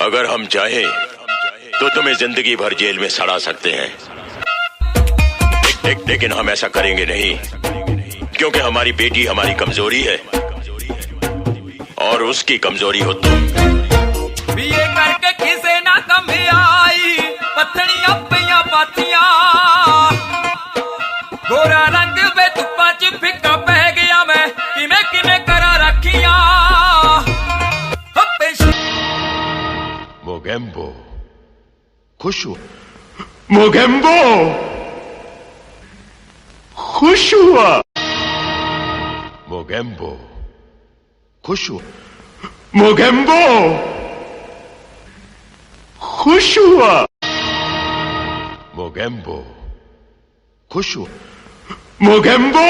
अगर हम चाहें तो तुम्हें जिंदगी भर जेल में सड़ा सकते हैं, लेकिन हम ऐसा करेंगे नहीं, क्योंकि हमारी बेटी हमारी कमजोरी है और उसकी कमजोरी हो तुम। बीए करके किसे ना कम आई, पत्थड़ियां पिया पातियां, गोरा रंग वे धुप्पा च फिक्का पै गया, मैं किमें किमें करा रखियां। मोगेम्बो खुश हुआ, मोगेम्बो खुश हुआ, मोगेम्बो खुश हुआ, मोगेम्बो खुश हुआ, मोगेम्बो खुश हुआ, मोगेम्बो